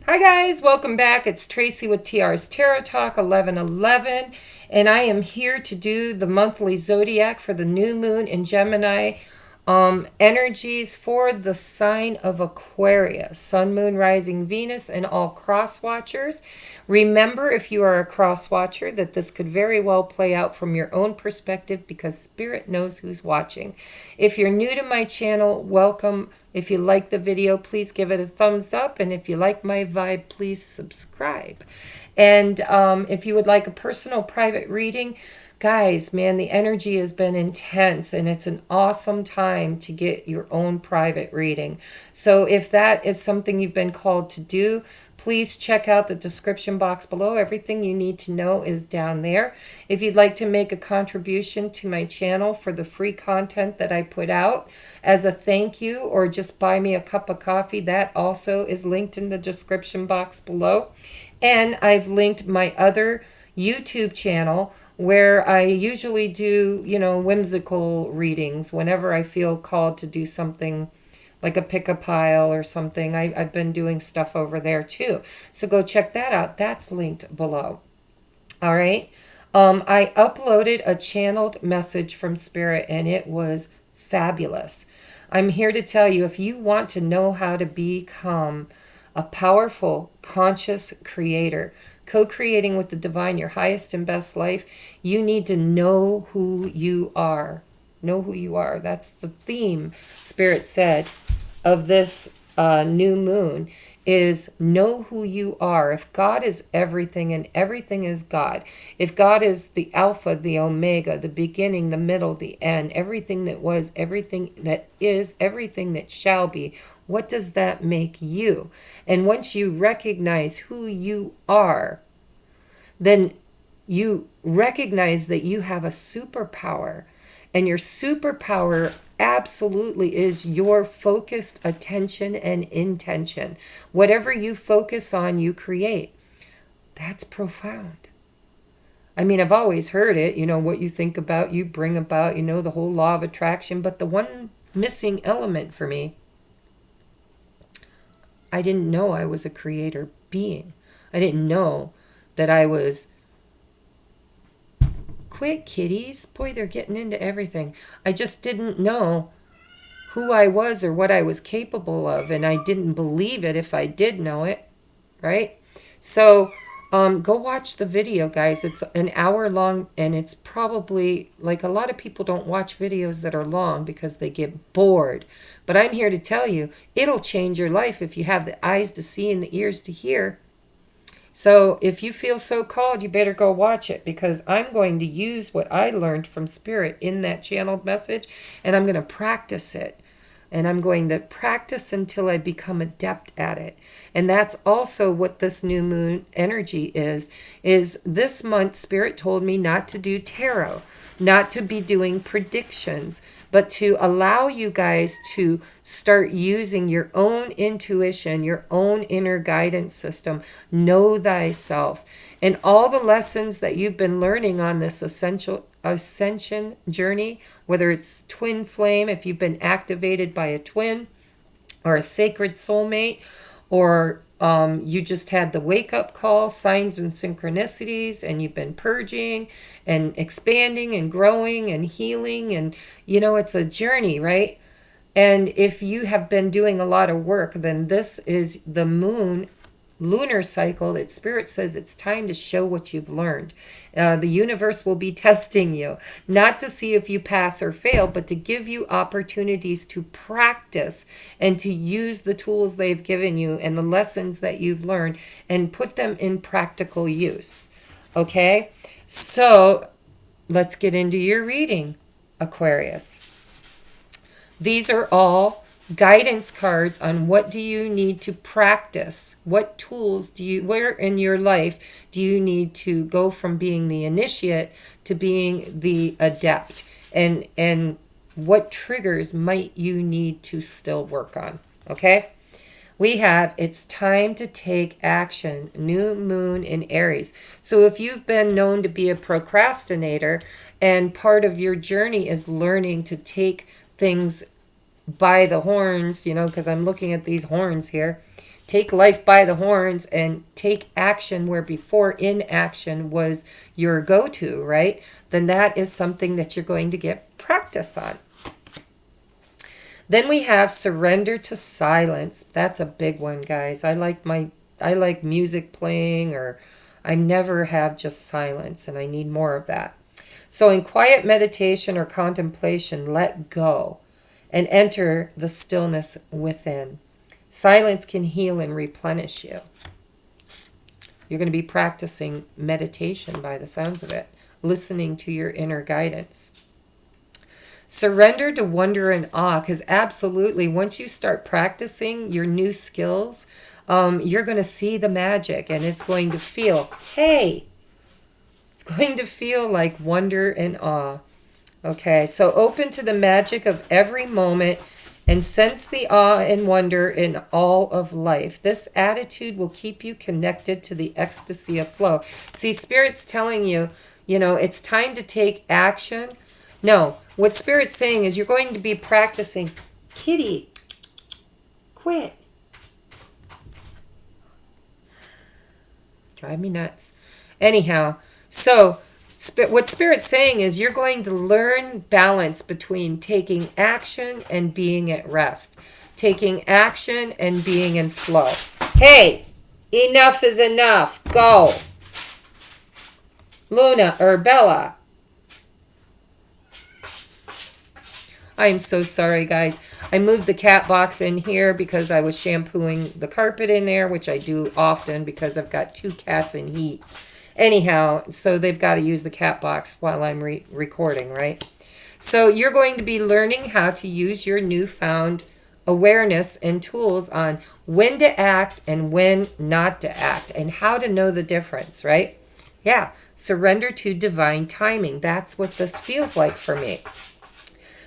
Hi guys, welcome back. It's Tracy with TR's Tarot Talk 1111, and I am here to do the monthly zodiac for the new moon in Gemini, energies for the sign of Aquarius, Sun, Moon, Rising, Venus, and all cross watchers. Remember, if you are a cross watcher, that this could very well play out from your own perspective because Spirit knows who's watching. If you're new to my channel, welcome. If you like the video, please give it a thumbs up. And if you like my vibe, please subscribe. And if you would like a personal private reading, guys, man, the energy has been intense and it's an awesome time to get your own private reading. So if that is something you've been called to do, please check out the description box below. Everything you need to know is down there. If you'd like to make a contribution to my channel for the free content that I put out as a thank you, or just buy me a cup of coffee, that also is linked in the description box below. And I've linked my other YouTube channel where I usually do, whimsical readings whenever I feel called to do something like a pick a pile or something. I've been doing stuff over there too. So go check that out. That's linked below. All right. I uploaded a channeled message from Spirit and it was fabulous. I'm here to tell you, if you want to know how to become a powerful, conscious creator, co-creating with the divine your highest and best life, you need to know who you are. Know who you are. That's the theme, Spirit said, of this new moon, is know who you are. If God is everything and everything is God, if God is the Alpha, the Omega, the beginning, the middle, the end, everything that was, everything that is, everything that shall be, what does that make you? And once you recognize who you are, then you recognize that you have a superpower. And your superpower absolutely is your focused attention and intention. Whatever you focus on, you create. That's profound. I mean, I've always heard it, what you think about, you bring about, the whole law of attraction. But the one missing element for me, I didn't know I was a creator being. I didn't know that I was... Quit, kitties. Boy, they're getting into everything. I just didn't know who I was or what I was capable of, and I didn't believe it if I did know it, right? So go watch the video, guys. It's an hour long, and it's probably, like, a lot of people don't watch videos that are long because they get bored. But I'm here to tell you, it'll change your life if you have the eyes to see and the ears to hear. So if you feel so called, you better go watch it, because I'm going to use what I learned from Spirit in that channeled message, and I'm going to practice it. And I'm going to practice until I become adept at it. And that's also what this new moon energy is this month Spirit told me not to do tarot, not to be doing predictions, but to allow you guys to start using your own intuition, your own inner guidance system. Know thyself. And all the lessons that you've been learning on this ascension journey, whether it's twin flame, if you've been activated by a twin, or a sacred soulmate, or you just had the wake-up call, signs and synchronicities, and you've been purging and expanding and growing and healing, and it's a journey, right? And if you have been doing a lot of work, then this is the moon lunar cycle that Spirit says it's time to show what you've learned. The universe will be testing you, not to see if you pass or fail, but to give you opportunities to practice and to use the tools they've given you and the lessons that you've learned and put them in practical use. Okay? So let's get into your reading, Aquarius. These are all guidance cards on what do you need to practice, what tools where in your life do you need to go from being the initiate to being the adept, and what triggers might you need to still work on. Okay, we have it's time to take action, new moon in Aries. So if you've been known to be a procrastinator and part of your journey is learning to take things by the horns, because I'm looking at these horns here, take life by the horns and take action where before inaction was your go-to, right? Then that is something that you're going to get practice on. Then we have surrender to silence. That's a big one, guys. I like music playing, or I never have just silence, and I need more of that. So in quiet meditation or contemplation, let go and enter the stillness within. Silence can heal and replenish you. You're going to be practicing meditation by the sounds of it, listening to your inner guidance. Surrender to wonder and awe, because absolutely, once you start practicing your new skills, you're going to see the magic, and it's going to feel, hey, it's going to feel like wonder and awe. Okay, so open to the magic of every moment and sense the awe and wonder in all of life. This attitude will keep you connected to the ecstasy of flow. See, Spirit's telling you, it's time to take action. No, what Spirit's saying is you're going to be practicing. Kitty, quit. Drive me nuts. Anyhow, so what Spirit's saying is you're going to learn balance between taking action and being at rest. Taking action and being in flow. Hey, enough is enough. Go. Luna or Bella. I am so sorry, guys. I moved the cat box in here because I was shampooing the carpet in there, which I do often because I've got 2 cats in heat. Anyhow, so they've got to use the cat box while I'm recording, right? So you're going to be learning how to use your newfound awareness and tools on when to act and when not to act, and how to know the difference, right? Yeah, surrender to divine timing. That's what this feels like for me.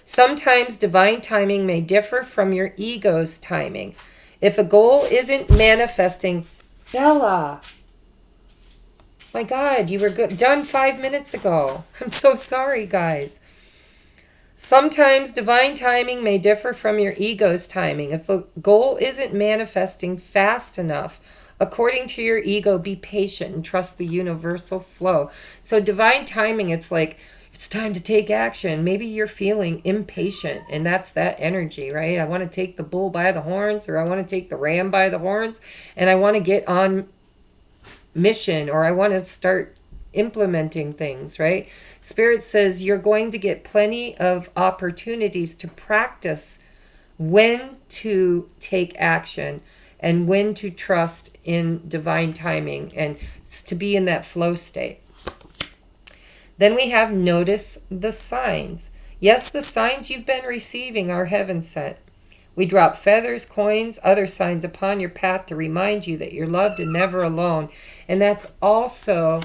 Sometimes divine timing may differ from your ego's timing. If a goal isn't manifesting, Bella, my God, you were done 5 minutes ago. I'm so sorry, guys. Sometimes divine timing may differ from your ego's timing. If a goal isn't manifesting fast enough, according to your ego, be patient and trust the universal flow. So divine timing, it's like, it's time to take action. Maybe you're feeling impatient, and that's that energy, right? I want to take the bull by the horns, or I want to take the ram by the horns, and I want to get on mission, or I want to start implementing things, right? Spirit says you're going to get plenty of opportunities to practice when to take action and when to trust in divine timing and to be in that flow state. Then we have notice the signs. Yes, the signs you've been receiving are heaven sent. We drop feathers, coins, other signs upon your path to remind you that you're loved and never alone. And that's also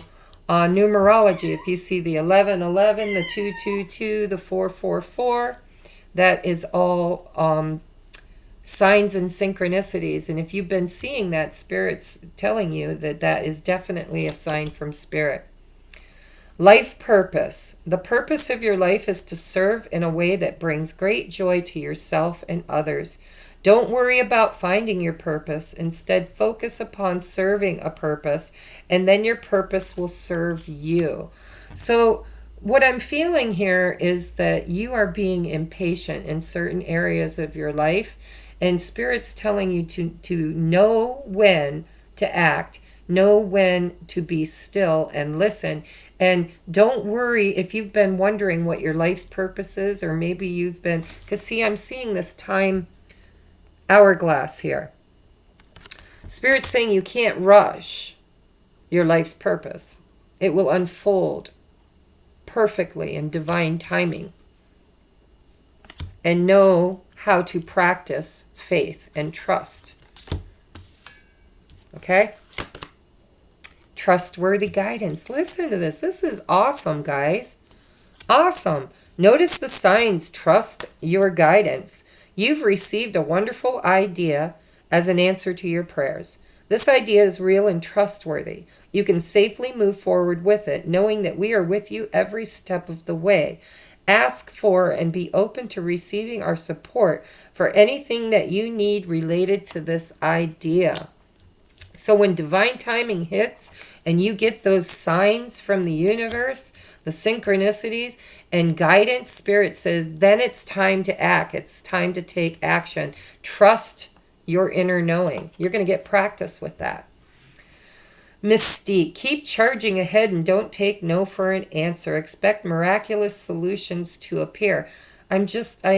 numerology. If you see the 1111, the 222, the 444, that is all signs and synchronicities. And if you've been seeing that, Spirit's telling you that that is definitely a sign from Spirit. Life purpose. The purpose of your life is to serve in a way that brings great joy to yourself and others. Don't worry about finding your purpose. Instead, focus upon serving a purpose, and then your purpose will serve you. So what I'm feeling here is that you are being impatient in certain areas of your life, and Spirit's telling you to know when to act, know when to be still and listen. And don't worry if you've been wondering what your life's purpose is, or maybe you've been, because see, I'm seeing this time hourglass here. Spirit's saying you can't rush your life's purpose. It will unfold perfectly in divine timing. And know how to practice faith and trust. Okay? Trustworthy guidance. Listen to this. This is awesome, guys. Awesome. Notice the signs. Trust your guidance. You've received a wonderful idea as an answer to your prayers. This idea is real and trustworthy. You can safely move forward with it, knowing that we are with you every step of the way. ask for and be open to receiving our support for anything that you need related to this idea. So when divine timing hits and you get those signs from the universe, the synchronicities and guidance, Spirit says, then it's time to act. It's time to take action. Trust your inner knowing. You're going to get practice with that. Mystique, keep charging ahead and don't take no for an answer. Expect miraculous solutions to appear. I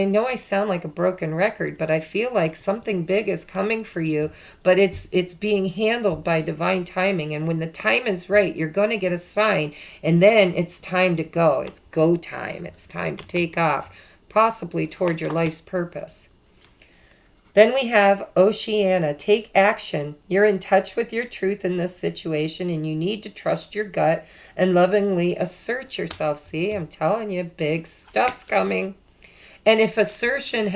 know I sound like a broken record, but I feel like something big is coming for you, but it's being handled by divine timing. And when the time is right, you're going to get a sign, and then it's time to go. It's go time. It's time to take off, possibly toward your life's purpose. Then we have Oceana. Take action. You're in touch with your truth in this situation, and you need to trust your gut and lovingly assert yourself. See, I'm telling you, big stuff's coming. And if assertion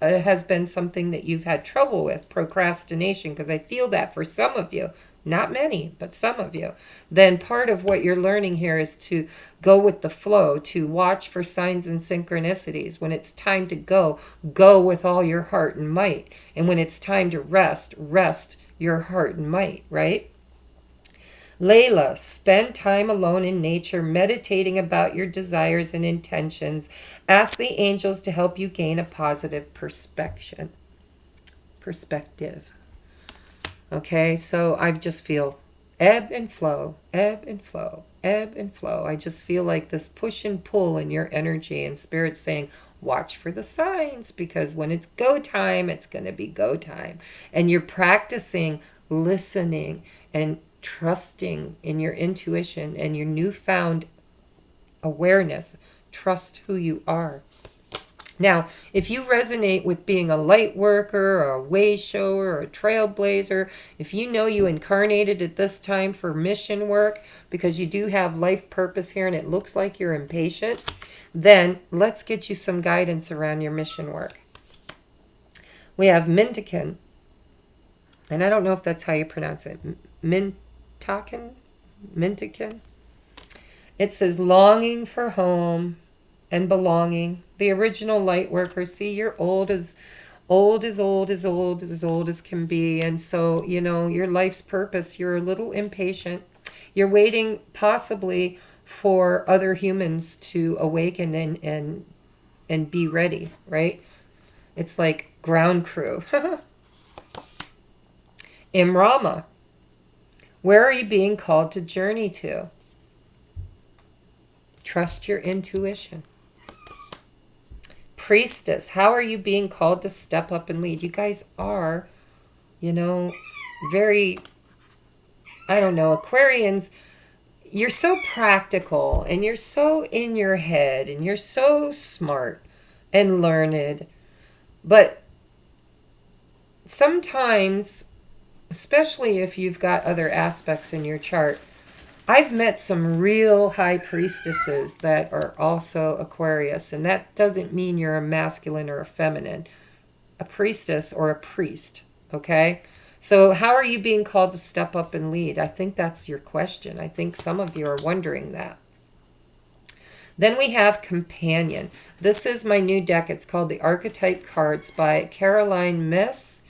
has been something that you've had trouble with, procrastination, because I feel that for some of you, not many, but some of you, then part of what you're learning here is to go with the flow, to watch for signs and synchronicities. When it's time to go, go with all your heart and might. And when it's time to rest, rest your heart and might, right? Layla, spend time alone in nature, meditating about your desires and intentions. Ask the angels to help you gain a positive perspective. Okay, so I just feel ebb and flow, ebb and flow, ebb and flow. I just feel like this push and pull in your energy, and Spirit's saying, watch for the signs, because when it's go time, it's going to be go time. And you're practicing listening and trusting in your intuition and your newfound awareness. Trust who you are. Now, if you resonate with being a light worker or a way shower or a trailblazer, if you know you incarnated at this time for mission work because you do have life purpose here and it looks like you're impatient, then let's get you some guidance around your mission work. We have Mintakin, and I don't know if that's how you pronounce it. Mintakin? It says longing for home and belonging. The original light workers, see, you're old as can be. And so, you know, your life's purpose, you're a little impatient. You're waiting possibly for other humans to awaken and be ready, right? It's like ground crew. Imrama, where are you being called to journey to? Trust your intuition. Priestess, how are you being called to step up and lead? You guys are, you know, very, I don't know, Aquarians, you're so practical and you're so in your head and you're so smart and learned. But sometimes, especially if you've got other aspects in your chart, I've met some real high priestesses that are also Aquarius, and that doesn't mean you're a masculine or a feminine, a priestess or a priest, okay? So how are you being called to step up and lead? I think that's your question. I think some of you are wondering that. Then we have Companion. This is my new deck. It's called the Archetype Cards by Caroline Myss,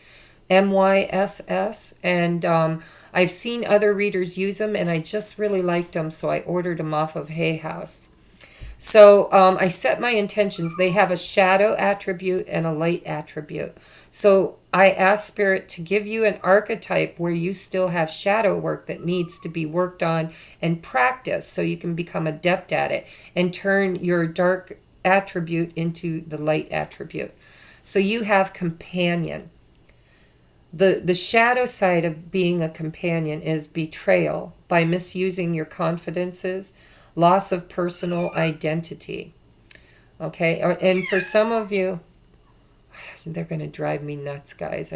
M-Y-S-S, and I've seen other readers use them, and I just really liked them, so I ordered them off of Hay House. So I set my intentions. They have a shadow attribute and a light attribute. So I asked Spirit to give you an archetype where you still have shadow work that needs to be worked on and practice so you can become adept at it and turn your dark attribute into the light attribute. So you have Companion. The shadow side of being a companion is betrayal by misusing your confidences, loss of personal identity. Okay, and for some of you, they're going to drive me nuts, guys.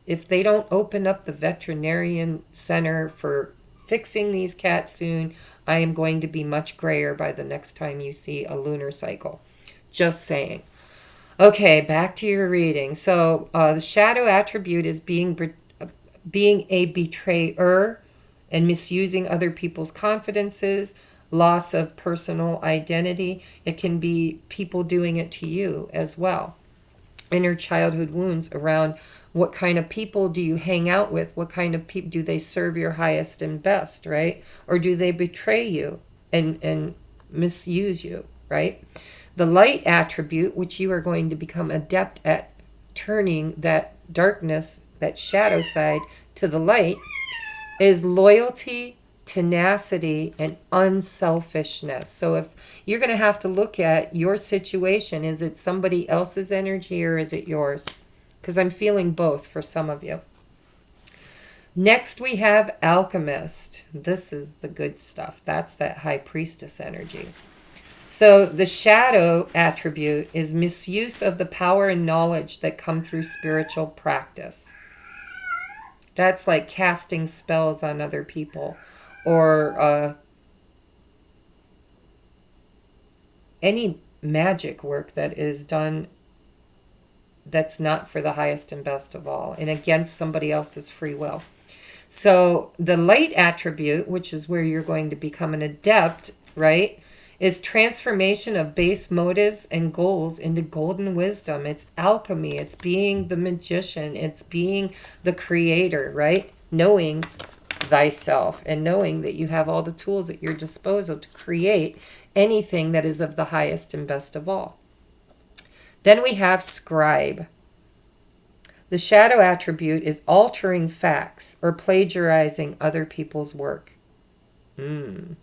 If they don't open up the veterinarian center for fixing these cats soon, I am going to be much grayer by the next time you see a lunar cycle. Just saying. Okay, back to your reading. So the shadow attribute is being a betrayer and misusing other people's confidences, loss of personal identity. It can be people doing it to you as well. Inner childhood wounds around what kind of people do you hang out with? What kind of people do they serve your highest and best, right? Or do they betray you and misuse you, right? The light attribute, which you are going to become adept at turning that darkness, that shadow side, to the light, is loyalty, tenacity, and unselfishness. So if you're going to have to look at your situation, is it somebody else's energy or is it yours? Because I'm feeling both for some of you. Next we have alchemist. This is the good stuff. That's that high priestess energy. So the shadow attribute is misuse of the power and knowledge that come through spiritual practice. That's like casting spells on other people, or any magic work that is done that's not for the highest and best of all and against somebody else's free will. So the light attribute, which is where you're going to become an adept, right, is transformation of base motives and goals into golden wisdom. It's alchemy. It's being the magician. It's being the creator, right? Knowing thyself and knowing that you have all the tools at your disposal to create anything that is of the highest and best of all. Then we have scribe. The shadow attribute is altering facts or plagiarizing other people's work. And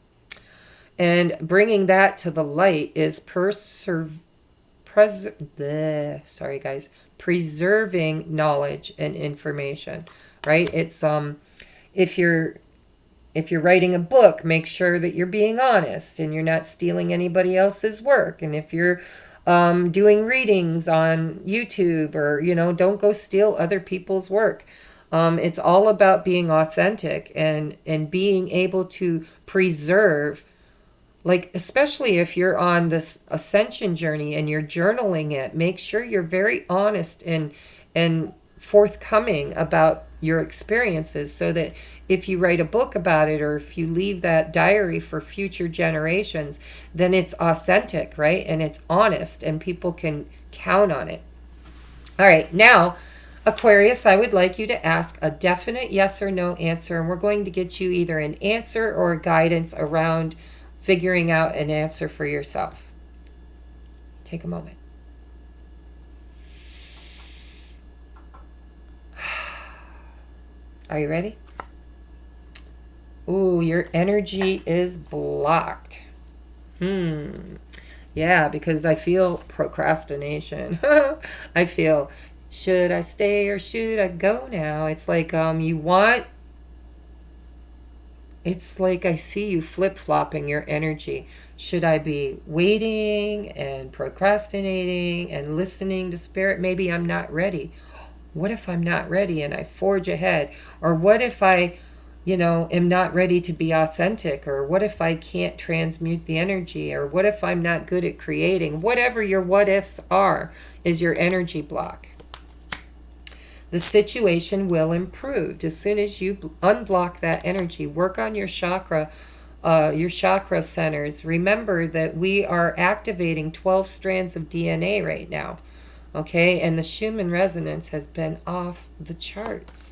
bringing that to the light is preserving knowledge and information, right? It's if you're writing a book, make sure that you're being honest and you're not stealing anybody else's work. And if you're doing readings on YouTube, or don't go steal other people's work. It's all about being authentic and being able to preserve, like, especially if you're on this ascension journey and you're journaling it, make sure you're very honest and forthcoming about your experiences, so that if you write a book about it or if you leave that diary for future generations, then it's authentic, right? And it's honest and people can count on it. All right, now, Aquarius, I would like you to ask a definite yes or no answer, and we're going to get you either an answer or guidance around figuring out an answer for yourself. Take a moment. Are you ready? Ooh, your energy is blocked. Yeah, because I feel procrastination. I feel, should I stay or should I go now? It's like it's like I see you flip-flopping your energy. Should I be waiting and procrastinating and listening to spirit? Maybe I'm not ready. What if I'm not ready and I forge ahead? Or what if I, am not ready to be authentic? Or what if I can't transmute the energy? Or what if I'm not good at creating? Whatever your what ifs are is your energy block. The situation will improve as soon as you unblock that energy. Work on your chakra centers. Remember that we are activating 12 strands of DNA right now. Okay, and the Schumann resonance has been off the charts.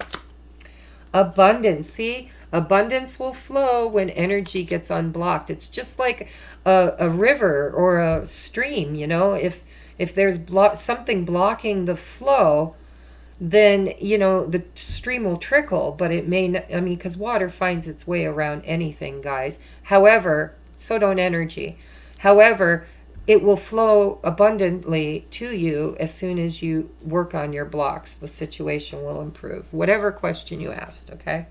Abundance. See, abundance will flow when energy gets unblocked. It's just like a river or a stream, If there's something blocking the flow, then, the stream will trickle, but it may not, because water finds its way around anything, guys. However, so don't energy. However, it will flow abundantly to you as soon as you work on your blocks. The situation will improve. Whatever question you asked, okay?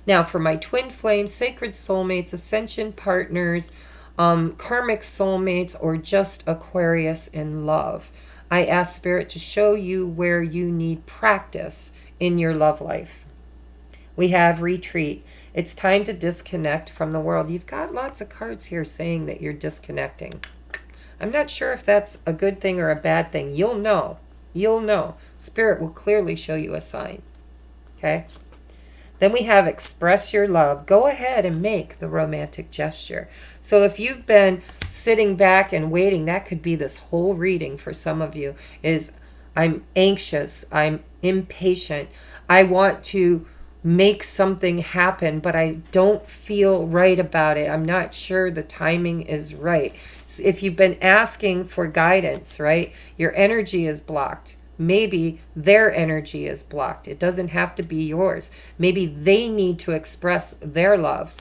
Now, for my twin flames, sacred soulmates, ascension partners, karmic soulmates, or just Aquarius in love, I ask Spirit to show you where you need practice in your love life. We have retreat. It's time to disconnect from the world. You've got lots of cards here saying that you're disconnecting. I'm not sure if that's a good thing or a bad thing. You'll know. You'll know. Spirit will clearly show you a sign. Okay? Then we have express your love. Go ahead and make the romantic gesture. So if you've been sitting back and waiting, that could be this whole reading for some of you, is I'm anxious, I'm impatient, I want to make something happen, but I don't feel right about it. I'm not sure the timing is right. So if you've been asking for guidance, right, your energy is blocked. Maybe their energy is blocked. It doesn't have to be yours. Maybe they need to express their love,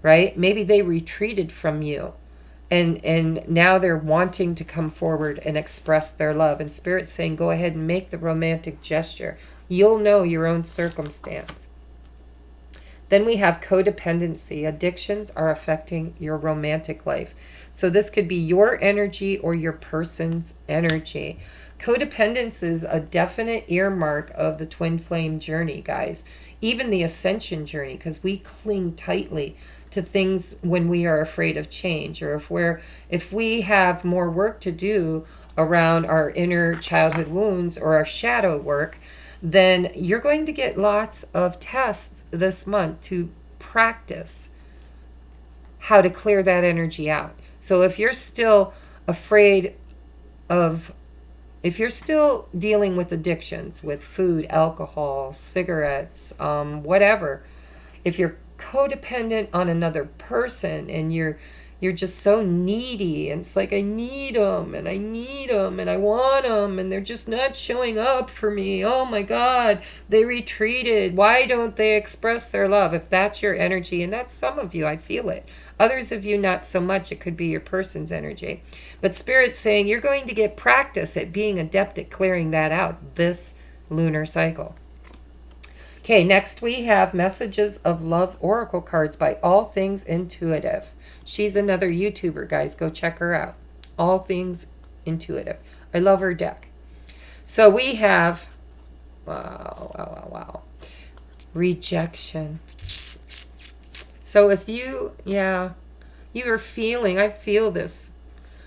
right? Maybe they retreated from you. And now they're wanting to come forward and express their love. And Spirit's saying, go ahead and make the romantic gesture. You'll know your own circumstance. Then we have codependency. Addictions are affecting your romantic life. So this could be your energy or your person's energy. Codependence is a definite earmark of the twin flame journey, guys. Even the ascension journey, because we cling tightly to things when we are afraid of change, or if we have more work to do around our inner childhood wounds or our shadow work, then you're going to get lots of tests this month to practice how to clear that energy out. So if you're still afraid of, if you're still dealing with addictions, with food, alcohol, cigarettes, whatever, if you're codependent on another person and you're just so needy, and it's like, I need them and I need them and I want them and they're just not showing up for me. Oh my God, they retreated. Why don't they express their love? If that's your energy, and that's some of you, I feel it. Others of you, not so much. It could be your person's energy. But Spirit's saying you're going to get practice at being adept at clearing that out this lunar cycle. Okay, next we have Messages of Love Oracle cards by All Things Intuitive. She's another YouTuber, guys. Go check her out. All Things Intuitive. I love her deck. So we have, wow. Rejection. So if you, you are feeling, I feel this.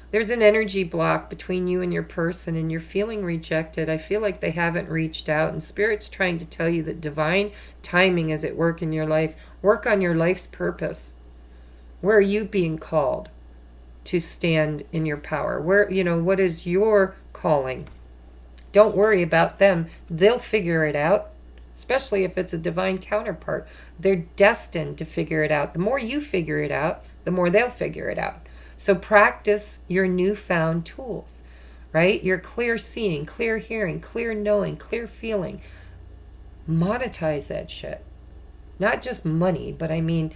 There's an energy block between you and your person, and you're feeling rejected. I feel like they haven't reached out, and Spirit's trying to tell you that divine timing is at work in your life. Work on your life's purpose. Where are you being called to stand in your power? Where, what is your calling? Don't worry about them. They'll figure it out, especially if it's a divine counterpart. They're destined to figure it out. The more you figure it out, the more they'll figure it out. So practice your newfound tools, right? Your clear seeing, clear hearing, clear knowing, clear feeling. Monetize that shit. Not just money, but I mean,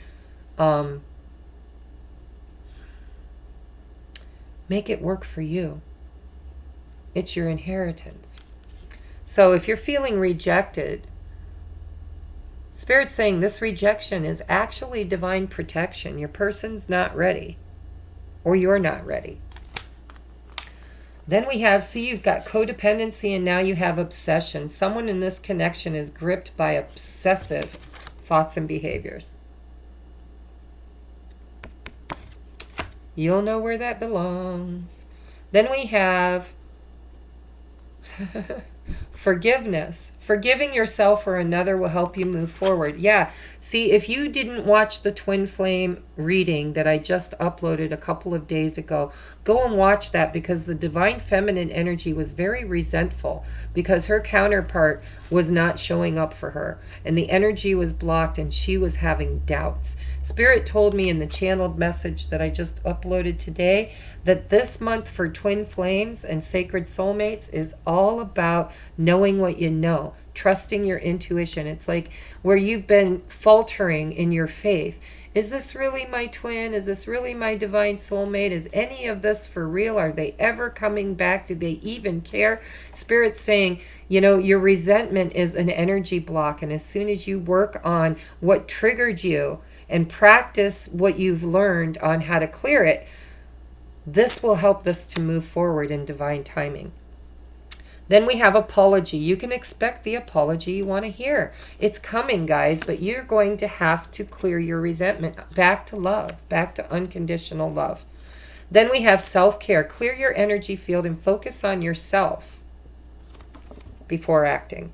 make it work for you. It's your inheritance. So if you're feeling rejected, Spirit's saying this rejection is actually divine protection. Your person's not ready. Or you're not ready. Then we have, see, you've got codependency, and now you have obsession. Someone in this connection is gripped by obsessive thoughts and behaviors. You'll know where that belongs. Then we have forgiveness. Forgiving yourself or another will help you move forward. Yeah. See, if you didn't watch the Twin Flame reading that I just uploaded a couple of days ago, go and watch that, because the divine feminine energy was very resentful because her counterpart was not showing up for her, and the energy was blocked and she was having doubts. Spirit told me in the channeled message that I just uploaded today that this month for Twin Flames and Sacred Soulmates is all about knowing what you know, trusting your intuition. It's like where you've been faltering in your faith. Is this really my twin? Is this really my divine soulmate? Is any of this for real? Are they ever coming back? Do they even care? Spirit's saying, your resentment is an energy block. And as soon as you work on what triggered you and practice what you've learned on how to clear it, this will help this to move forward in divine timing. Then we have apology. You can expect the apology you want to hear. It's coming, guys, but you're going to have to clear your resentment back to love, back to unconditional love. Then we have self-care. Clear your energy field and focus on yourself before acting.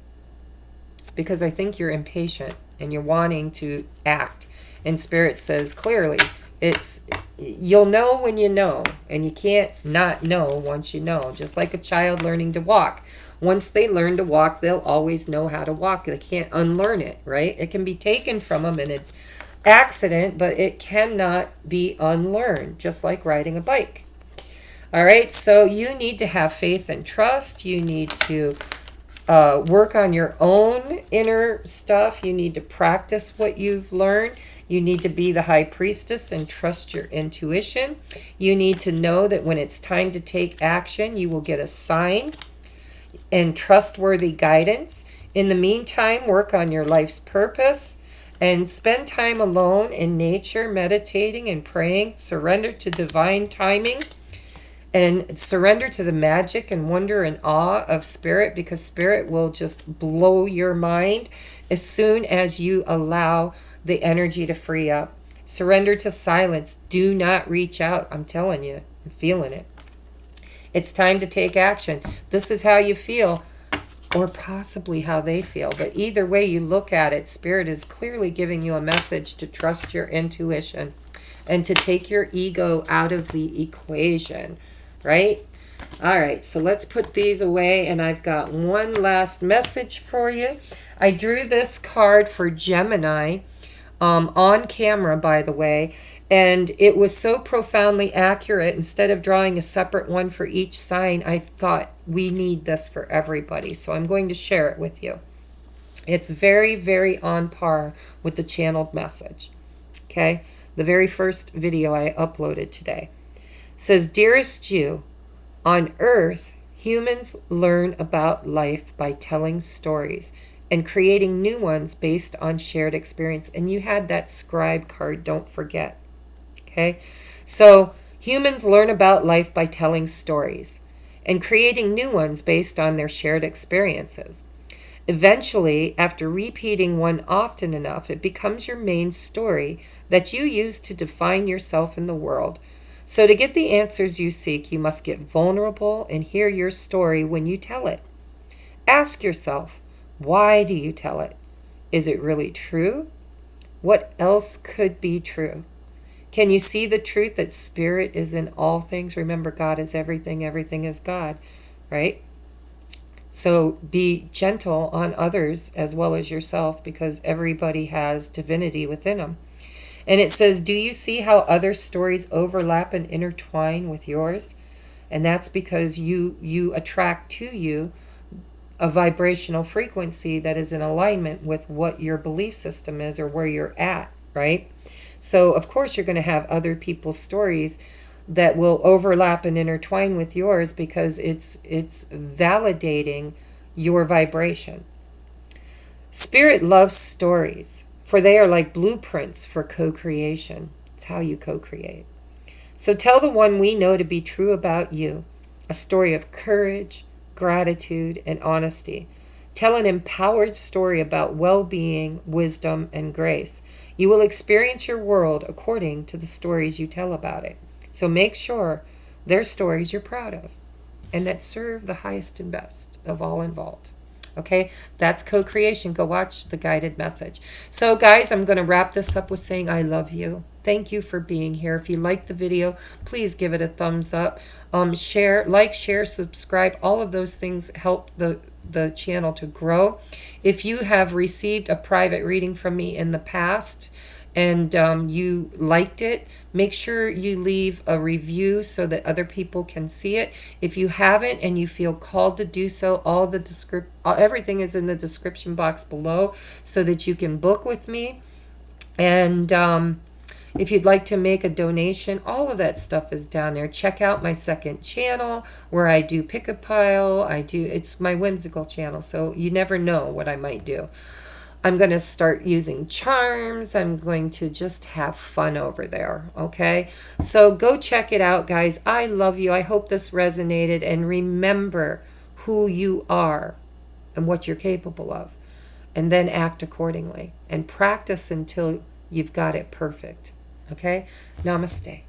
because I think you're impatient and you're wanting to act. And Spirit says clearly, you'll know when you know, and you can't not know once you know. Just like a child learning to walk. Once they learn to walk, they'll always know how to walk. They can't unlearn it, right? It can be taken from them in an accident, but it cannot be unlearned, just like riding a bike. All right, so you need to have faith and trust. You need to work on your own inner stuff. You need to practice what you've learned. You need to be the high priestess and trust your intuition. You need to know that when it's time to take action, you will get a sign and trustworthy guidance. In the meantime, work on your life's purpose and spend time alone in nature, meditating and praying. Surrender to divine timing and surrender to the magic and wonder and awe of Spirit, because Spirit will just blow your mind as soon as you allow the energy to free up. Surrender to silence. Do not reach out. I'm telling you, I'm feeling it. It's time to take action. This is how you feel, or possibly how they feel. But either way you look at it, Spirit is clearly giving you a message to trust your intuition and to take your ego out of the equation, right? All right, so let's put these away, and I've got one last message for you. I drew this card for Gemini on camera, by the way, and it was so profoundly accurate. Instead of drawing a separate one for each sign, I thought we need this for everybody, so I'm going to share it with you. It's very, very on par with the channeled message, okay? The very first video I uploaded today. It says, "Dearest you, on Earth, humans learn about life by telling stories and creating new ones based on shared experience." And you had that scribe card, don't forget. Okay? So humans learn about life by telling stories and creating new ones based on their shared experiences. Eventually, after repeating one often enough, it becomes your main story that you use to define yourself in the world. So to get the answers you seek, you must get vulnerable and hear your story when you tell it. Ask yourself, why do you tell it? Is it really true? What else could be true? Can you see the truth that Spirit is in all things? Remember, God is everything. Everything is God, right? So be gentle on others as well as yourself, because everybody has divinity within them. And it says, do you see how other stories overlap and intertwine with yours? And that's because you attract to you a vibrational frequency that is in alignment with what your belief system is or where you're at, right? So, of course, you're going to have other people's stories that will overlap and intertwine with yours, because it's validating your vibration. Spirit loves stories, for they are like blueprints for co-creation. It's how you co-create. So tell the one we know to be true about you, a story of courage, gratitude, and honesty. Tell an empowered story about well-being, wisdom, and grace. You will experience your world according to the stories you tell about it. So make sure they're stories you're proud of and that serve the highest and best of all involved. Okay, that's co-creation. Go watch the guided message. So guys, I'm going to wrap this up with saying I love you. Thank you for being here. If you liked the video, please give it a thumbs up. Share, subscribe. All of those things help the channel to grow. If you have received a private reading from me in the past and you liked it, make sure you leave a review so that other people can see it. If you haven't and you feel called to do so, everything is in the description box below so that you can book with me. And if you'd like to make a donation, all of that stuff is down there. Check out my second channel where I do pick a pile. It's my whimsical channel, so you never know what I might do. I'm going to start using charms. I'm going to just have fun over there, okay? So go check it out, guys. I love you. I hope this resonated. And remember who you are and what you're capable of. And then act accordingly. And practice until you've got it perfect, okay? Namaste.